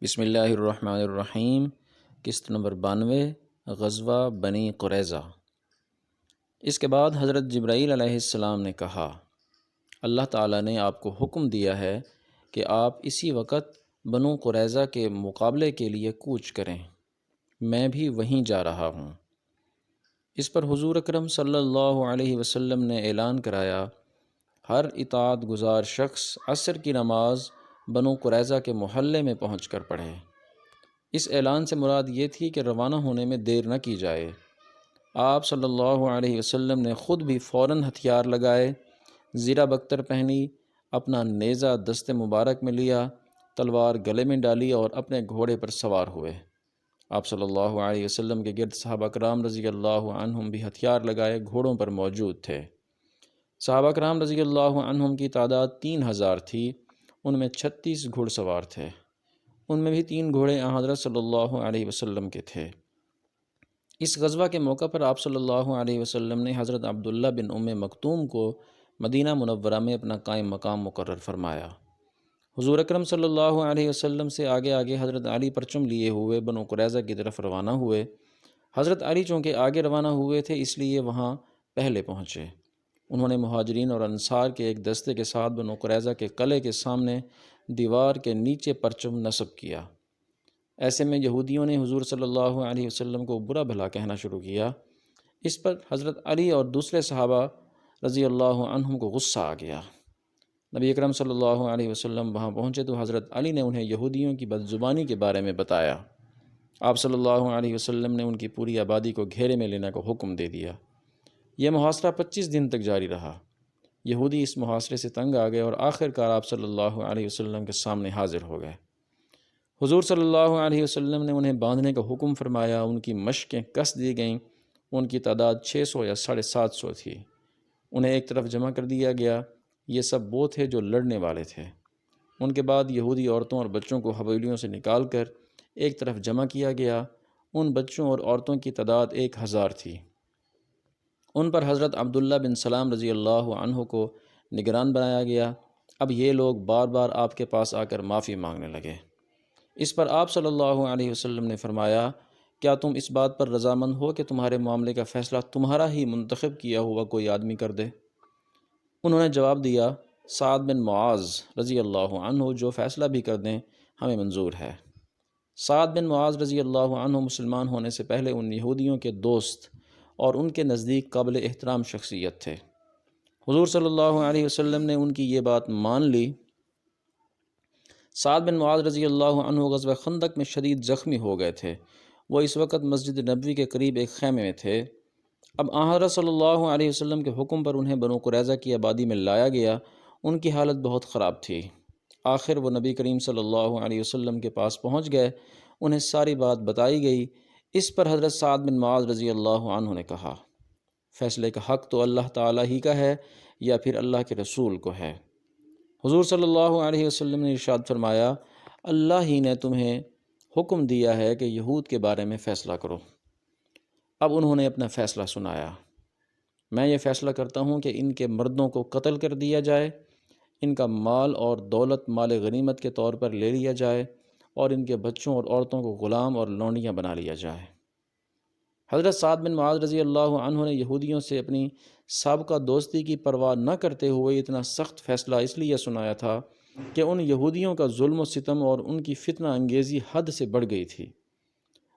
بسم اللہ الرحمن الرحیم۔ قسط نمبر 92، غزوہ بنی قریظہ۔ اس کے بعد حضرت جبرائیل علیہ السلام نے کہا، اللہ تعالیٰ نے آپ کو حکم دیا ہے کہ آپ اسی وقت بنو قریظہ کے مقابلے کے لیے کوچ کریں، میں بھی وہیں جا رہا ہوں۔ اس پر حضور اکرم صلی اللہ علیہ وسلم نے اعلان کرایا، ہر اطاعت گزار شخص عصر کی نماز بنو قریظہ کے محلے میں پہنچ کر پڑھے۔ اس اعلان سے مراد یہ تھی کہ روانہ ہونے میں دیر نہ کی جائے۔ آپ صلی اللہ علیہ وسلم نے خود بھی فوراً ہتھیار لگائے، زیرہ بختر پہنی، اپنا نیزہ دست مبارک میں لیا، تلوار گلے میں ڈالی اور اپنے گھوڑے پر سوار ہوئے۔ آپ صلی اللہ علیہ وسلم کے گرد صحابہ کرام رضی اللہ عنہم بھی ہتھیار لگائے گھوڑوں پر موجود تھے۔ صحابہ کرام رضی اللہ عنہم کی تعداد 3000 تھی، ان میں 36 گھوڑ سوار تھے، ان میں بھی 3 گھوڑے حضرت صلی اللہ علیہ وسلم کے تھے۔ اس غزوہ کے موقع پر آپ صلی اللہ علیہ وسلم نے حضرت عبداللہ بن ام مکتوم کو مدینہ منورہ میں اپنا قائم مقام مقرر فرمایا۔ حضور اکرم صلی اللہ علیہ وسلم سے آگے آگے حضرت علی پرچم لیے ہوئے بنو قریظہ کی طرف روانہ ہوئے۔ حضرت علی چونکہ آگے روانہ ہوئے تھے اس لیے وہاں پہلے پہنچے۔ انہوں نے مہاجرین اور انصار کے ایک دستے کے ساتھ بنو قریظہ کے قلعے کے سامنے دیوار کے نیچے پرچم نصب کیا۔ ایسے میں یہودیوں نے حضور صلی اللہ علیہ وسلم کو برا بھلا کہنا شروع کیا۔ اس پر حضرت علی اور دوسرے صحابہ رضی اللہ عنہم کو غصہ آ گیا۔ نبی اکرم صلی اللہ علیہ وسلم وہاں پہنچے تو حضرت علی نے انہیں یہودیوں کی بدزبانی کے بارے میں بتایا۔ آپ صلی اللہ علیہ وسلم نے ان کی پوری آبادی کو گھیرے میں لینے کا حکم دے دیا۔ یہ محاصرہ 25 دن تک جاری رہا۔ یہودی اس محاصرے سے تنگ آ گئے اور آخر کار آپ صلی اللہ علیہ وسلم کے سامنے حاضر ہو گئے۔ حضور صلی اللہ علیہ وسلم نے انہیں باندھنے کا حکم فرمایا، ان کی مشقیں کس دی گئیں، ان کی تعداد 600 یا 750 تھی۔ انہیں ایک طرف جمع کر دیا گیا، یہ سب وہ تھے جو لڑنے والے تھے۔ ان کے بعد یہودی عورتوں اور بچوں کو حویلیوں سے نکال کر ایک طرف جمع کیا گیا۔ ان بچوں اور عورتوں کی تعداد 1000 تھی۔ ان پر حضرت عبداللہ بن سلام رضی اللہ عنہ کو نگران بنایا گیا۔ اب یہ لوگ بار بار آپ کے پاس آ کر معافی مانگنے لگے۔ اس پر آپ صلی اللہ علیہ وسلم نے فرمایا، کیا تم اس بات پر رضامند ہو کہ تمہارے معاملے کا فیصلہ تمہارا ہی منتخب کیا ہوا کوئی آدمی کر دے؟ انہوں نے جواب دیا، سعد بن معاذ رضی اللہ عنہ جو فیصلہ بھی کر دیں ہمیں منظور ہے۔ سعد بن معاذ رضی اللہ عنہ مسلمان ہونے سے پہلے ان یہودیوں کے دوست اور ان کے نزدیک قابل احترام شخصیت تھے۔ حضور صلی اللہ علیہ وسلم نے ان کی یہ بات مان لی۔ سعد بن معاذ رضی اللہ عنہ غزوہ خندق میں شدید زخمی ہو گئے تھے۔ وہ اس وقت مسجد نبوی کے قریب ایک خیمے میں تھے۔ اب حضرت صلی اللہ علیہ وسلم کے حکم پر انہیں بنو قریظہ کی آبادی میں لایا گیا۔ ان کی حالت بہت خراب تھی۔ آخر وہ نبی کریم صلی اللہ علیہ وسلم کے پاس پہنچ گئے، انہیں ساری بات بتائی گئی۔ اس پر حضرت سعد بن معاذ رضی اللہ عنہ نے کہا، فیصلے کا حق تو اللہ تعالیٰ ہی کا ہے یا پھر اللہ کے رسول کو ہے۔ حضور صلی اللہ علیہ وسلم نے ارشاد فرمایا، اللہ ہی نے تمہیں حکم دیا ہے کہ یہود کے بارے میں فیصلہ کرو۔ اب انہوں نے اپنا فیصلہ سنایا، میں یہ فیصلہ کرتا ہوں کہ ان کے مردوں کو قتل کر دیا جائے، ان کا مال اور دولت مال غنیمت کے طور پر لے لیا جائے اور ان کے بچوں اور عورتوں کو غلام اور لونڈیاں بنا لیا جائے۔ حضرت سعد بن معاذ رضی اللہ عنہ نے یہودیوں سے اپنی سابقہ دوستی کی پرواہ نہ کرتے ہوئے اتنا سخت فیصلہ اس لیے سنایا تھا کہ ان یہودیوں کا ظلم و ستم اور ان کی فتنہ انگیزی حد سے بڑھ گئی تھی۔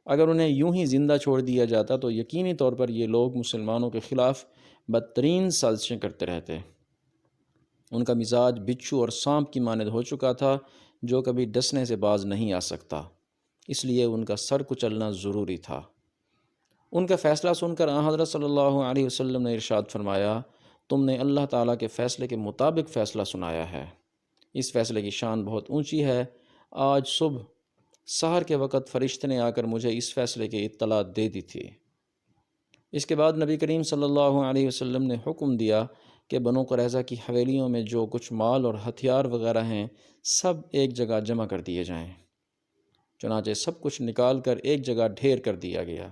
اگر انہیں یوں ہی زندہ چھوڑ دیا جاتا تو یقینی طور پر یہ لوگ مسلمانوں کے خلاف بدترین سازشیں کرتے رہتے۔ ان کا مزاج بچھو اور سانپ کی مانند ہو چکا تھا جو کبھی ڈسنے سے باز نہیں آ سکتا، اس لیے ان کا سر کچلنا ضروری تھا۔ ان کا فیصلہ سن کر حضرت صلی اللہ علیہ وسلم نے ارشاد فرمایا، تم نے اللہ تعالیٰ کے فیصلے کے مطابق فیصلہ سنایا ہے۔ اس فیصلے کی شان بہت اونچی ہے۔ آج صبح سحر کے وقت فرشتے نے آ کر مجھے اس فیصلے کی اطلاع دے دی تھی۔ اس کے بعد نبی کریم صلی اللہ علیہ وسلم نے حکم دیا کہ بنو قریظہ کی حویلیوں میں جو کچھ مال اور ہتھیار وغیرہ ہیں سب ایک جگہ جمع کر دیے جائیں۔ چنانچہ سب کچھ نکال کر ایک جگہ ڈھیر کر دیا گیا۔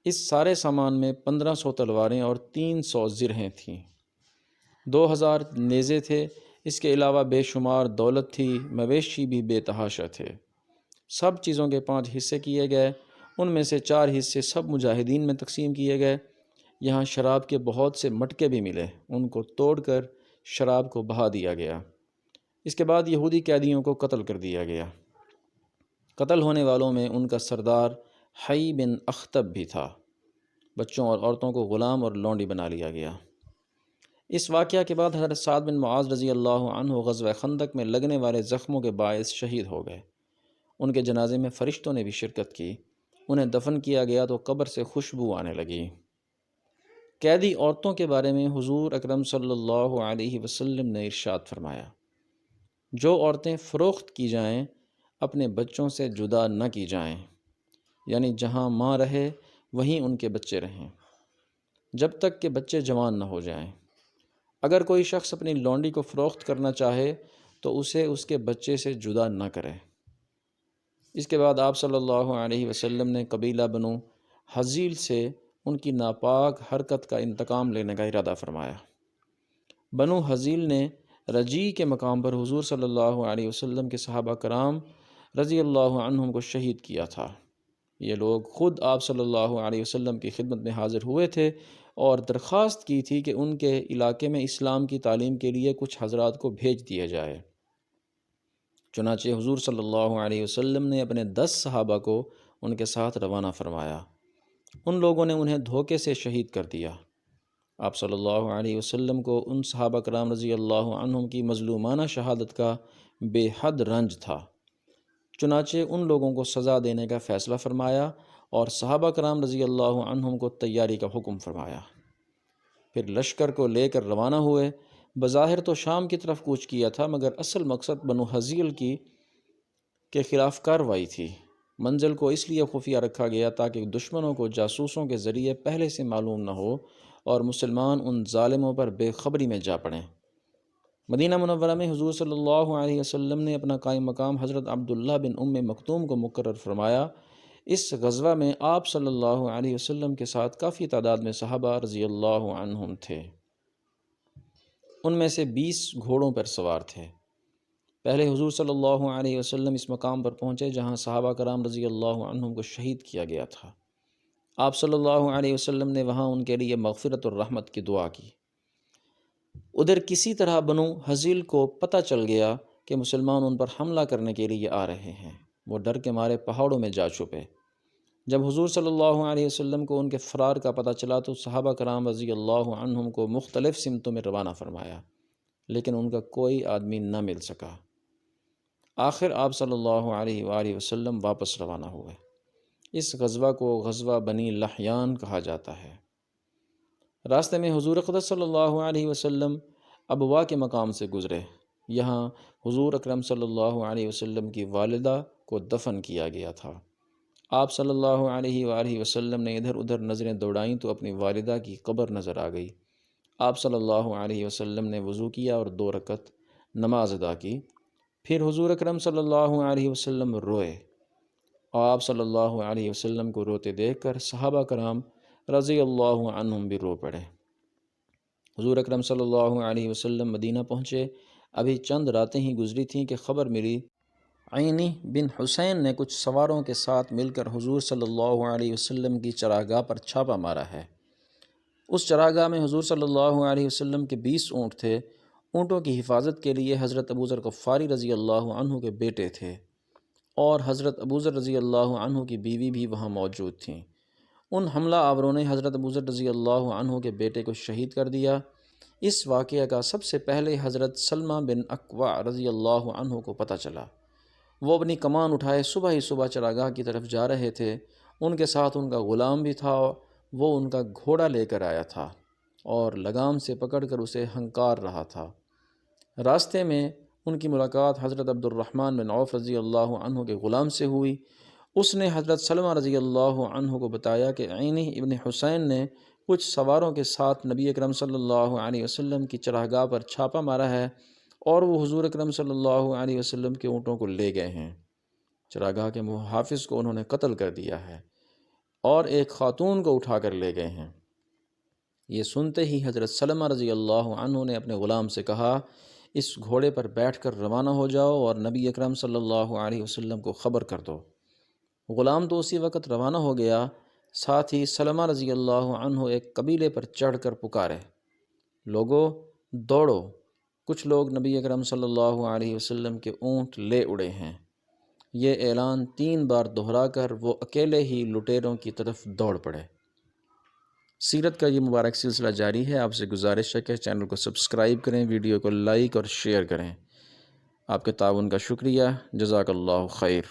اس سارے سامان میں 1500 تلواریں اور 300 زرہیں تھیں، 2000 نیزے تھے، اس کے علاوہ بے شمار دولت تھی، مویشی بھی بے تحاشا تھے۔ سب چیزوں کے 5 حصے کیے گئے، ان میں سے 4 حصے سب مجاہدین میں تقسیم کیے گئے۔ یہاں شراب کے بہت سے مٹکے بھی ملے، ان کو توڑ کر شراب کو بہا دیا گیا۔ اس کے بعد یہودی قیدیوں کو قتل کر دیا گیا۔ قتل ہونے والوں میں ان کا سردار حی بن اخطب بھی تھا۔ بچوں اور عورتوں کو غلام اور لونڈی بنا لیا گیا۔ اس واقعہ کے بعد حضرت سعد بن معاذ رضی اللہ عنہ غزوہ خندق میں لگنے والے زخموں کے باعث شہید ہو گئے۔ ان کے جنازے میں فرشتوں نے بھی شرکت کی۔ انہیں دفن کیا گیا تو قبر سے خوشبو آنے لگی۔ قیدی عورتوں کے بارے میں حضور اکرم صلی اللہ علیہ وسلم نے ارشاد فرمایا، جو عورتیں فروخت کی جائیں اپنے بچوں سے جدا نہ کی جائیں، یعنی جہاں ماں رہے وہیں ان کے بچے رہیں، جب تک کہ بچے جوان نہ ہو جائیں۔ اگر کوئی شخص اپنی لونڈی کو فروخت کرنا چاہے تو اسے اس کے بچے سے جدا نہ کرے۔ اس کے بعد آپ صلی اللہ علیہ وسلم نے قبیلہ بنو حزیل سے ان کی ناپاک حرکت کا انتقام لینے کا ارادہ فرمایا۔ بنو حزیل نے رجی کے مقام پر حضور صلی اللہ علیہ وسلم کے صحابہ کرام رضی اللہ عنہم کو شہید کیا تھا۔ یہ لوگ خود آپ صلی اللہ علیہ وسلم کی خدمت میں حاضر ہوئے تھے اور درخواست کی تھی کہ ان کے علاقے میں اسلام کی تعلیم کے لیے کچھ حضرات کو بھیج دیا جائے۔ چنانچہ حضور صلی اللہ علیہ وسلم نے اپنے 10 صحابہ کو ان کے ساتھ روانہ فرمایا۔ ان لوگوں نے انہیں دھوکے سے شہید کر دیا۔ آپ صلی اللہ علیہ وسلم کو ان صحابہ کرام رضی اللہ عنہم کی مظلومانہ شہادت کا بے حد رنج تھا۔ چنانچہ ان لوگوں کو سزا دینے کا فیصلہ فرمایا اور صحابہ کرام رضی اللہ عنہم کو تیاری کا حکم فرمایا۔ پھر لشکر کو لے کر روانہ ہوئے۔ بظاہر تو شام کی طرف کوچ کیا تھا، مگر اصل مقصد بنو حزیل کے خلاف کارروائی تھی۔ منزل کو اس لیے خفیہ رکھا گیا تاکہ دشمنوں کو جاسوسوں کے ذریعے پہلے سے معلوم نہ ہو اور مسلمان ان ظالموں پر بے خبری میں جا پڑیں۔ مدینہ منورہ میں حضور صلی اللہ علیہ وسلم نے اپنا قائم مقام حضرت عبداللہ بن ام مکتوم کو مقرر فرمایا۔ اس غزوہ میں آپ صلی اللہ علیہ وسلم کے ساتھ کافی تعداد میں صحابہ رضی اللہ عنہم تھے۔ ان میں سے 20 گھوڑوں پر سوار تھے۔ پہلے حضور صلی اللہ علیہ وسلم اس مقام پر پہنچے جہاں صحابہ کرام رضی اللہ عنہم کو شہید کیا گیا تھا۔ آپ صلی اللہ علیہ وسلم نے وہاں ان کے لیے مغفرت اور رحمت کی دعا کی۔ ادھر کسی طرح بنو حزیل کو پتہ چل گیا کہ مسلمان ان پر حملہ کرنے کے لیے آ رہے ہیں۔ وہ ڈر کے مارے پہاڑوں میں جا چھپے۔ جب حضور صلی اللہ علیہ وسلم کو ان کے فرار کا پتہ چلا تو صحابہ کرام رضی اللہ عنہم کو مختلف سمتوں میں روانہ فرمایا، لیکن ان کا کوئی آدمی نہ مل سکا۔ آخر آپ صلی اللہ علیہ وآلہ وسلم واپس روانہ ہوئے۔ اس غزوہ کو غزوہ بنی لحیان کہا جاتا ہے۔ راستے میں حضور اقدس صلی اللہ علیہ وسلم ابوا کے مقام سے گزرے۔ یہاں حضور اکرم صلی اللہ علیہ وسلم کی والدہ کو دفن کیا گیا تھا۔ آپ صلی اللہ علیہ وآلہ وسلم نے ادھر ادھر نظریں دوڑائیں تو اپنی والدہ کی قبر نظر آ گئی۔ آپ صلی اللہ علیہ وسلم نے وضو کیا اور 2 رکعت نماز ادا کی۔ پھر حضور اکرم صلی اللہ علیہ وسلم روئے۔ آپ صلی اللہ علیہ وسلم کو روتے دیکھ کر صحابہ کرام رضی اللہ عنہم بھی رو پڑے۔ حضور اکرم صلی اللہ علیہ وسلم مدینہ پہنچے۔ ابھی چند راتیں ہی گزری تھیں کہ خبر ملی عینی بن حسین نے کچھ سواروں کے ساتھ مل کر حضور صلی اللہ علیہ وسلم کی چراگاہ پر چھاپا مارا ہے۔ اس چراگاہ میں حضور صلی اللہ علیہ وسلم کے 20 اونٹ تھے۔ اونٹوں کی حفاظت کے لیے حضرت ابوذر غفاری رضی اللہ عنہ کے بیٹے تھے اور حضرت ابوذر رضی اللہ عنہ کی بیوی بھی وہاں موجود تھیں۔ ان حملہ آوروں نے حضرت ابوذر رضی اللہ عنہ کے بیٹے کو شہید کر دیا۔ اس واقعہ کا سب سے پہلے حضرت سلمہ بن اکوع رضی اللہ عنہ کو پتہ چلا۔ وہ اپنی کمان اٹھائے صبح چراگاہ کی طرف جا رہے تھے۔ ان کے ساتھ ان کا غلام بھی تھا۔ وہ ان کا گھوڑا لے کر آیا تھا اور لگام سے پکڑ کر اسے ہنکار رہا تھا۔ راستے میں ان کی ملاقات حضرت عبد الرحمن بن عوف رضی اللہ عنہ کے غلام سے ہوئی۔ اس نے حضرت سلمہ رضی اللہ عنہ کو بتایا کہ عینی ابن حسین نے کچھ سواروں کے ساتھ نبی اکرم صلی اللہ علیہ وسلم کی چراگاہ پر چھاپا مارا ہے اور وہ حضور اکرم صلی اللہ علیہ وسلم کے اونٹوں کو لے گئے ہیں۔ چراگاہ کے محافظ کو انہوں نے قتل کر دیا ہے اور ایک خاتون کو اٹھا کر لے گئے ہیں۔ یہ سنتے ہی حضرت سلمہ رضی اللہ عنہ نے اپنے غلام سے کہا، اس گھوڑے پر بیٹھ کر روانہ ہو جاؤ اور نبی اکرم صلی اللہ علیہ وسلم کو خبر کر دو۔ غلام تو اسی وقت روانہ ہو گیا، ساتھ ہی سلمہ رضی اللہ عنہ ایک قبیلے پر چڑھ کر پکارے، لوگو دوڑو، کچھ لوگ نبی اکرم صلی اللہ علیہ وسلم کے اونٹ لے اڑے ہیں۔ یہ اعلان 3 بار دہرا کر وہ اکیلے ہی لٹیروں کی طرف دوڑ پڑے۔ سیرت کا یہ مبارک سلسلہ جاری ہے۔ آپ سے گزارش ہے کہ چینل کو سبسکرائب کریں، ویڈیو کو لائک اور شیئر کریں۔ آپ کے تعاون کا شکریہ، جزاک اللہ خیر۔